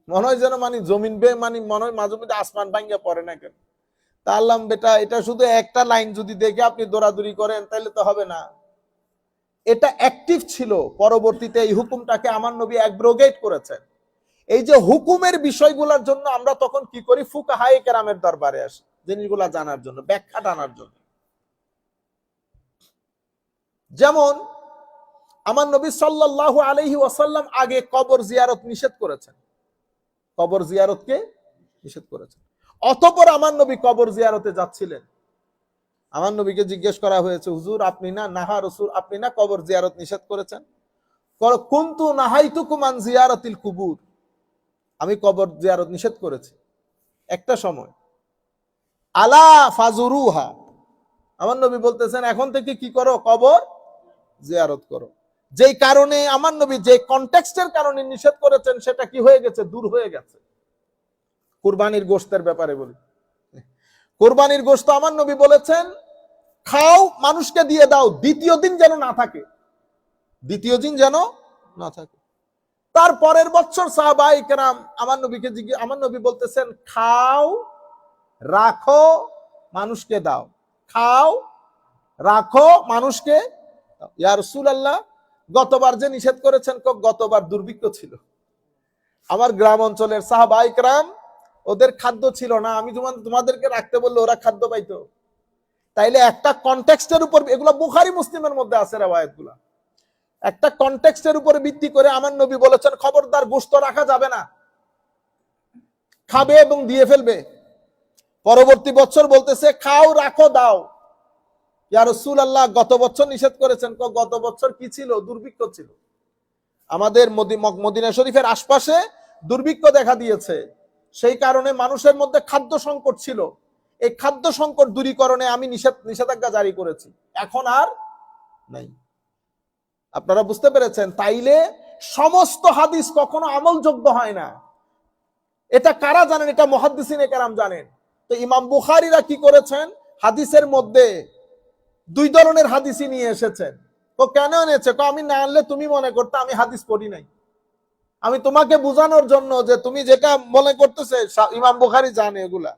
A: মনে হয় যেন মানে জমিন মানে মনে হয় মাঝে মধ্যে আসমান ভাঙ্গা পড়ে না কেন। তা আল্লাহ বেটা এটা শুধু একটা লাইন যদি দেখে আপনি দৌড়াদৌড়ি করেন তাহলে তো হবে না। এটা অ্যাক্টিভ ছিল, পরবর্তীতে এই হুকুমটাকে আমার নবী অ্যাব্রোগেট করেছেন। এই যে হুকুমের বিষয়গুলোর জন্য আমরা তখন কি করি, ফুকাহায়ে কেরামের দরবারে আসি জিনিসগুলা জানার জন্য, ব্যাখ্যা টানার জন্য। যেমন আমার নবী সাল্লাল্লাহু আলাইহি ওয়াসাল্লাম আগে কবর জিয়ারত নিষেধ করেছেন, কবর জিয়ারতকে নিষেধ করেছেন। অতঃপর আমার নবী কবর জিয়ারতে যাচ্ছিলেন, আমার নবীকে জিজ্ঞেস করা হয়েছে, হুজুর আপনি না, নাহা রাসূল আপনি না কবর জিয়ারত নিষেধ করেছেন? কুনতু নাহাইতুকুম আন জিয়ারাতিল কুবুর, আমি কবর জিয়ারত নিষেধ করেছি একটা সময়। আলা ফাজুরুহা, আমার নবী বলতেছেন এখন থেকে কি করো, কবর জিয়ারত করো। যেই কারণে আমার নবী যে কনটেক্সটের কারণে নিষেধ করেছেন সেটা কি হয়ে গেছে, দূর হয়ে গেছে। কুরবানির গোশতের ব্যাপারে বলি, কুরবানির গোশত আমার নবী বলেছেন খাও, মানুষকে দিয়ে দাও, দ্বিতীয় দিন যেন না থাকে, দ্বিতীয় দিন যেন না থাকে। তার পরের বছর সাহাবায়ে কেরাম আমার নবী বলতেছেন খাও, রাখো, মানুষকে দাও, খাও, রাখো, মানুষকে দাও। ইয়া রাসূলুল্লাহ, গতবার যে নিষেধ করেছেন, গতবার দুর্ভিক্ষ ছিল, আমার গ্রাম অঞ্চলের সাহাবায়ে কেরাম ওদের খাদ্য ছিল না, আমি তোমাদেরকে রাখতে বললে ওরা খাদ্য পাইতো। তাইলে একটা কনটেক্সটের উপর, এগুলা বুখারী মুসলিমের মধ্যে আছে রিওয়ায়াতগুলা, একটা কনটেক্সটের উপরে ভিত্তি করে আমার নবী বলেছেন খবরদার গোশত রাখা যাবে না, খাবে এবং দিয়ে ফেলবে। পরবর্তী বছর বলতেছে খাও, রাখো, দাও। ইয়া রাসূলুল্লাহ, গত বছর নিষেধ করেছেন, গত বছর কি ছিল, দুর্ভিক্ষ ছিল, আমাদের মদিনা শরীফের আশপাশে দুর্ভিক্ষ দেখা দিয়েছে, সেই কারণে মানুষের মধ্যে খাদ্য সংকট ছিল, এই খাদ্য সংকট দূরীকরণে আমি নিষেধাজ্ঞা জারি করেছি, এখন আর নাই। আপনারা বুঝতে পেরেছেন? তাইলে সমস্ত হাদিস কখনো আমলযোগ্য হয় না, এটা কারা জানেন? এটা মুহাদ্দিসিনে কেরাম জানেন। তো ইমাম বুখারীরা কি করেছেন, হাদিসের মধ্যে দুই ধরনের হাদিসই নিয়ে এসেছেন। তো কেন এনেছে? আমি না আনলে তুমি মনে করতে আমি হাদিস পড়ি নাই, আমি তোমাকে বোঝানোর জন্য যে তুমি যেটা মনে করতেছে ইমাম বুখারী জানে এগুলা,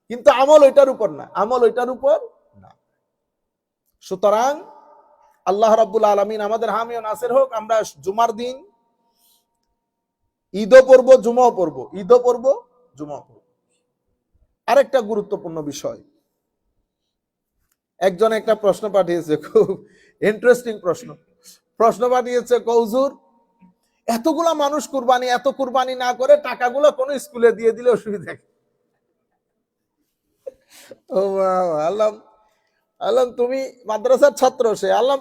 A: কিন্তু আমল ওইটার উপর না, আমল ওইটার উপর না। সুতরাং আল্লাহ রাব্বুল আলামিন আমাদের হামি ও নাসির হোক। আমরা জুমার দিন ঈদও পড়বো, জুমাও পড়বো, ঈদও পড়বো, জুমাও পড়বো। আরেকটা গুরুত্বপূর্ণ বিষয়, একজন একটা প্রশ্ন পাঠিয়েছে, খুব ইন্টারেস্টিং প্রশ্ন পাঠিয়েছে, হুজুর এতগুলা মানুষ কুরবানি, এত কুরবানি না করে টাকাগুলো কোন স্কুলে দিয়ে দিলে অসুবিধা কি? ও আল্লাহ, আল্লাহ তুমি মাদ্রাসার ছাত্র, সে আল্লাহ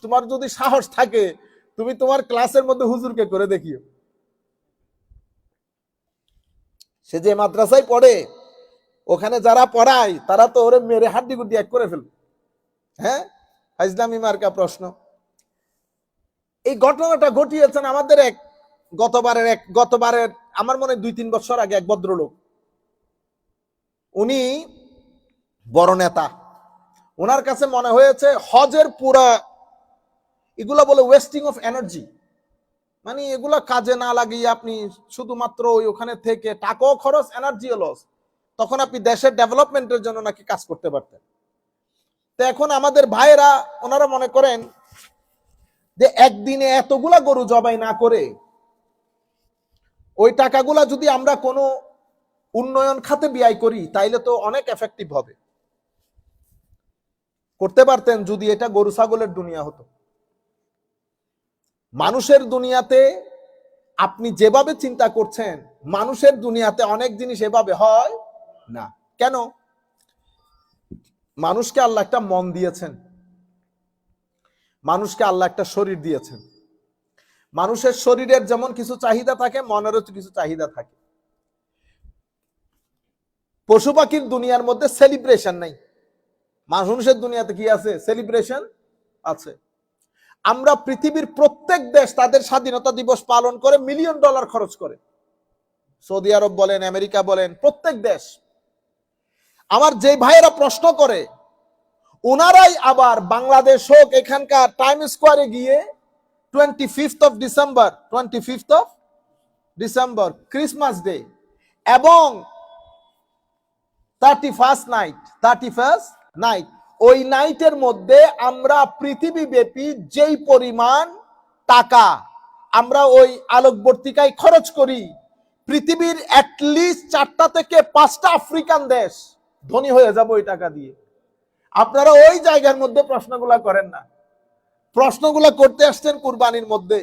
A: তোমার যদি সাহস থাকে তুমি তোমার ক্লাসের মধ্যে হুজুরকে করে দেখিও, সে যে মাদ্রাসায় পড়ে ওখানে যারা পড়ায় তারা তো ওরে মেরে হাড্ডি গুড্ডি এক করে ফেলবে। হ্যাঁ, ইসলামী মার্কা প্রশ্ন। এই ঘটনাটা ঘটিয়েছেন আমাদের গতবারের আমার মনে 2-3 বছর আগে এক ভদ্রলোক, উনি বড় নেতা, ওনার কাছে মনে হয়েছে হজের পুরা এগুলা বলে ওয়েস্টিং অফ এনার্জি, মানে এগুলা কাজে না লাগিয়ে আপনি শুধুমাত্র ওখানে থেকে টাকাও খরচ, এনার্জিও লস, তখন আপনি দেশের ডেভেলপমেন্টের জন্য নাকি কাজ করতে পারতেন। তো এখন আমাদের ভাইয়েরা ওনারা মনে করেন যে একদিনে এতগুলা গরু জবাই না করে ওই টাকাগুলা যদি আমরা কোনো উন্নয়ন খাতে ব্যয় করি তাইলে তো অনেক এফেক্টিভ হবে, করতে পারতেন যদি এটা গরু ছাগলের দুনিয়া হতো। মানুষের দুনিয়াতে আপনি যেভাবে চিন্তা করছেন, মানুষের দুনিয়াতে অনেক জিনিস এভাবে হয় না। কেন? মানুষকে আল্লাহ একটা মন দিয়েছেন, মানুষকে আল্লাহ একটা শরীর দিয়েছেন, মানুষের শরীরের যেমন কিছু চাহিদা থাকে মনেরও কিছু চাহিদা থাকে। পশু পাখির দুনিয়ার মধ্যে সেলিব্রেশন নাই, মানুষের দুনিয়াতে কি আছে? সেলিব্রেশন আছে। আমরা পৃথিবীর প্রত্যেক দেশ তাদের স্বাধীনতা দিবস পালন করে $1 মিলিয়ন খরচ করে, সৌদি আরব বলেন, আমেরিকা বলেন, প্রত্যেক দেশ। আমার যে ভাইয়েরা প্রশ্ন করে ওনারাই আবার বাংলাদেশ হোক এখানকার টাইম স্কোয়ারে গিয়ে 25th of December December, Christmas day এবং 31st নাইট, ওই নাইটের মধ্যে আমরা পৃথিবীব্যাপী যেই পরিমাণ টাকা আমরা ওই আলোকবর্তিকায় খরচ করি, পৃথিবীর অ্যাটলিস্ট 4টা থেকে 5টা আফ্রিকান দেশ ধনী হয়ে যাবে ওই টাকা দিয়ে। আপনারা ওই জায়গার মধ্যে প্রশ্নগুলা করেন না, প্রশ্নগুলা করতে আসছেন কুরবানির মধ্যে।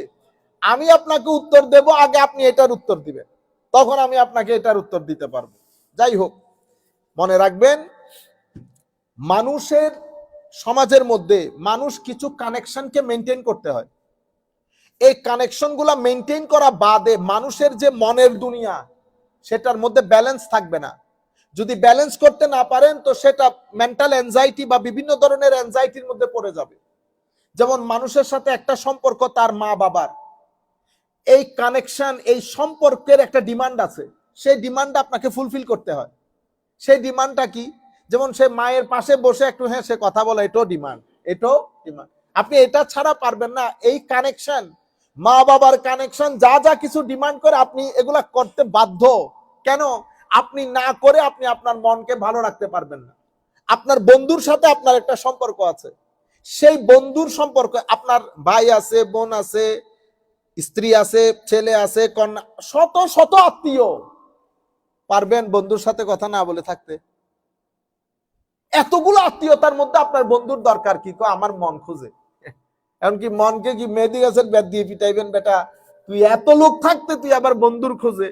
A: আমি আপনাকে উত্তর দেব, আগে আপনি এটার উত্তর দিবেন, তখন আমি আপনাকে এটার উত্তর দিতে পারবো। যাই হোক, মনে রাখবেন, মানুষের সমাজের মধ্যে মানুষ কিছু কানেকশনকে মেনটেন করতে হয়। এই কানেকশন গুলা মেনটেন করা বাদে মানুষের যে মনের দুনিয়া, সেটার মধ্যে ব্যালেন্স থাকবে না। যদি ব্যালেন্স করতে না পারেন তো সেটা মেন্টাল অ্যাংজাইটি বা বিভিন্ন ধরনের অ্যাংজাইটির মধ্যে পড়ে যাবে। যেমন মানুষের সাথে একটা সম্পর্ক তার মা বাবার, এই কানেকশন, এই সম্পর্কের একটা ডিমান্ড আছে, সেই ডিমান্ড আপনাকে ফুলফিল করতে হয়। সেই ডিমান্ডটা কি? যেমন সে মায়ের পাশে বসে একটু সে কথা বলে, এটাও ডিমান্ড, এটাও ডিমান্ড। আপনি এটা ছাড়া পারবেন না। এই কানেকশন, মা বাবার কানেকশন, যা যা কিছু ডিমান্ড করে আপনি এগুলা করতে বাধ্য। কেন? আপনি না করে আপনি আপনার মনকে ভালো রাখতে পারবেন না। আপনার বন্ধুর সাথে আপনার একটা সম্পর্ক আছে, সেই বন্ধুর সম্পর্ক, আপনার ভাই আছে, বোন আছে, স্ত্রী আছে, ছেলে আছে, কন্যা, শত শত আত্মীয়, পারবেন বন্ধুর সাথে কথা না বলে থাকতে? এতগুলো আত্মীয়তার মধ্যে আপনার বন্ধুর দরকার কি? আমার মন খুঁজে। এমনকি মনকে কি মেহেদি গাছের ব্যাট দিয়ে পিটাইবেন? বেটা, তুই এত লোক থাকতে তুই আবার বন্ধুর খোঁজে।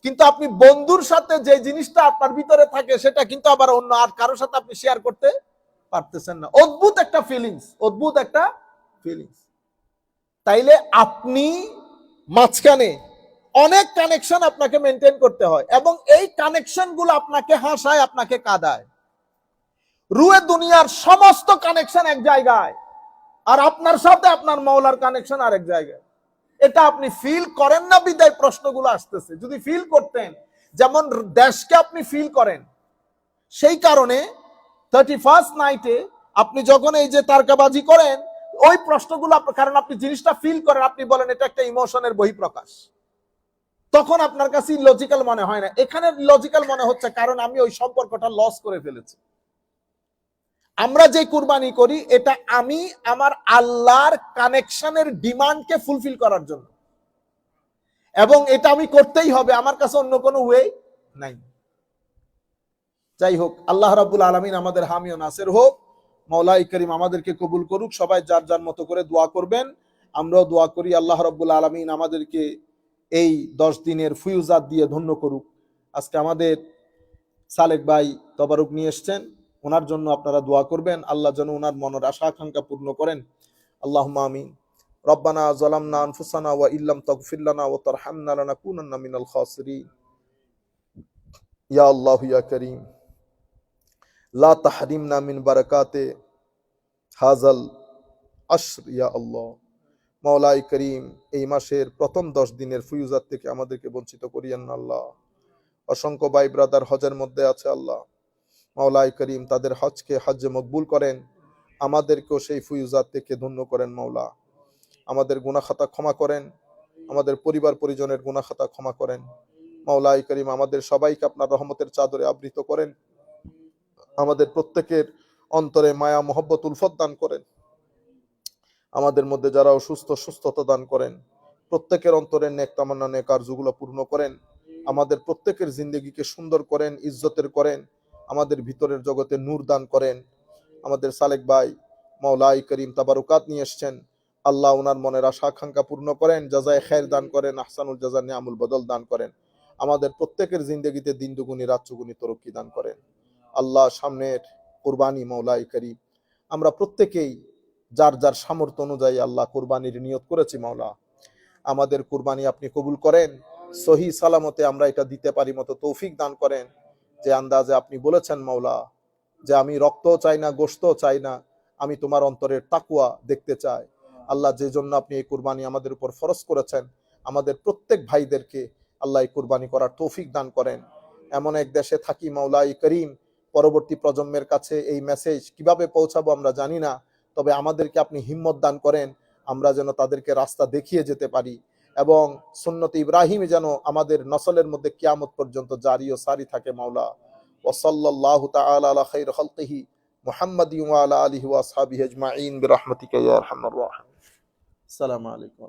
A: কিন্তু আপনি বন্ধুর সাথে যে জিনিসটা আপনার ভিতরে থাকে সেটা কিন্তু আবার অন্য আর কারোর সাথে আপনি শেয়ার করতে পারতেছেন না। অদ্ভুত একটা ফিলিংস, অদ্ভুত একটা ফিলিংস। তাইলে আপনি মাঝখানে অনেক কানেকশন আপনাকে মেনটেন করতে হয়, এবং এই কানেকশন গুলো আপনাকে হাসায়, আপনাকে কাঁদায়। রুয়ে দুনিয়ার সমস্ত কানেকশন এক জায়গায়, আর আপনার সাথে আপনার মাওলার কানেকশন আরেক জায়গায়। এটা আপনি ফিল করেন না বিদায় প্রশ্নগুলো আসতেছে। যদি ফিল করতেন, যেমন দেশকে আপনি ফিল করেন, সেই কারণে 31st নাইটে আপনি যখন এই যে তারকাবাজি করেন, ওই প্রশ্নগুলো, কারণ আপনি জিনিসটা ফিল করেন, আপনি বলেন এটা একটা ইমোশনের বহিঃপ্রকাশ, তখন আপনার কাছে লজিক্যাল মনে হয় না। এখানে লজিক্যাল মনে হচ্ছে, কারণ আমি ওই সম্পর্কটা লস করে ফেলেছি। আমরা যে কুরবানি করি, এটা আমি আমার আল্লাহর কানেকশনের ডিমান্ডকে ফুলফিল করার জন্য, এবং এটা আমি করতেই হবে, আমার কাছে অন্য কোনো ওয়ে নাই। যাই হোক, আল্লাহ রাব্বুল আলামিন আমাদের হামি ও নাসির হোক। মাওলাই করিম আমাদেরকে কবুল করুক। সবাই যার যার মতো করে দোয়া করবেন, আমরাও দোয়া করি আল্লাহ রাব্বুল আলামিন আমাদেরকে এই 10 দিনের ফুয়ুজাত দিয়ে ধন্য করুক। আজকে আমাদের সালেক ভাই তবারুক নিয়ে এসছেন, ওনার জন্য আপনারা দোয়া করবেন, আল্লাহ যেন ওনার মনের আশা আকাঙ্ক্ষা পূর্ণ করেন। আল্লাহুম্মা আমিন। রব্বানা যালামনা আনফুসানা ওয়া ইল্লাম তাগফির লানা ওয়া তারহামনা লানাকুনান্না মিনাল খাসিরিন। ইয়া আল্লাহু ইয়া কারীম, লা তাহরিমনা মিন বারাকাতে হাযাল আশর ইয়া আল্লাহ। মাওলাই করিম, এই মাসের প্রথম 10 দিনের ফুয়ুজাত থেকে আমাদেরকে বঞ্চিত করিয়েন না আল্লাহ। অসংখ্য ভাই ব্রাদার হজের মধ্যে আছে আল্লাহ, মাওলাই করিম তাদের হজকে হজ্জে মকবুল করেন, আমাদেরকেও সেই ফুয়ুজাত থেকে ধন্য করেন মাওলা। আমাদের গুনাহ খাতা ক্ষমা করেন, আমাদের পরিবার পরিজনের গুনাহ খাতা ক্ষমা করেন মাওলাই করিম। আমাদের সবাইকে আপনার রহমতের চাদরে আবৃত করেন, আমাদের প্রত্যেকের অন্তরে মায়া মোহব্বত উলফত দান করেন, আমাদের মধ্যে যারা অসুস্থ সুস্থতা দান করেন, প্রত্যেকের অন্তরের নেক তামান্না নেক আরজুগুলো পূর্ণ করেন, আমাদের প্রত্যেকের জিন্দগিকে সুন্দর করেন, ইজ্জতের করেন, আমাদের ভিতরের জগতে নূর দান করেন। আমাদের সালেক ভাই মাওলাই করিম তাবারুকাত নিয়ে এসছেন, আল্লাহ ওনার মনের আশা আকাঙ্ক্ষা পূর্ণ করেন, জাযায়ে খায়ের দান করেন, আহসানুল জাযা নিয়ামুল বদল দান করেন। আমাদের প্রত্যেকের জিন্দগিতে দিন দুগুনি রাত চুগুনি তরক্কি দান করেন আল্লাহ। সামনের কুরবানি মাওলাই করিম, আমরা প্রত্যেকেই যার যার সামর্থ্য অনুযায়ী আল্লাহ কুরবানির নিয়ত করেছি মাওলা, আমাদের কুরবানি আপনি কবুল করেন, সহি সালামতে আমরা এটা দিতে পারি মতো তৌফিক দান করেন। যে আন্দাজে আপনি বলেছেন মাওলা, যে আমি রক্তও চাই না, গোশতও চাই না, আমি তোমার অন্তরের তাকওয়া দেখতে চাই। আল্লাহ, যে জন্য আপনি এই কুরবানি আমাদের উপর ফরজ করেছেন, আমাদের প্রত্যেক ভাইদেরকে আল্লাহ এই কুরবানি করার তৌফিক দান করেন। এমন এক দেশে থাকি মাওলাই করিম, পরবর্তী প্রজন্মের কাছে এই মেসেজ কিভাবে পৌঁছাবো আমরা জানি না, তবে আমাদেরকে আপনি হিম্মত দান করেন, আমরা যেন তাদেরকে রাস্তা দেখিয়ে যেতে পারি, এবং সুন্নতে ইব্রাহিম যেন আমাদের নসলের মধ্যে কিয়ামত পর্যন্ত জারি ও সারি থাকে মাওলা। ওয়া সাল্লাল্লাহু তাআলা আলা খাইরি খালকিহি মুহাম্মাদিন ওয়া আলা আলিহি ওয়া আসহাবিহি আজমাইন বিরহমাতিকা ইয়া আরহামার রাহিমিন। আসসালামু আলাইকুম।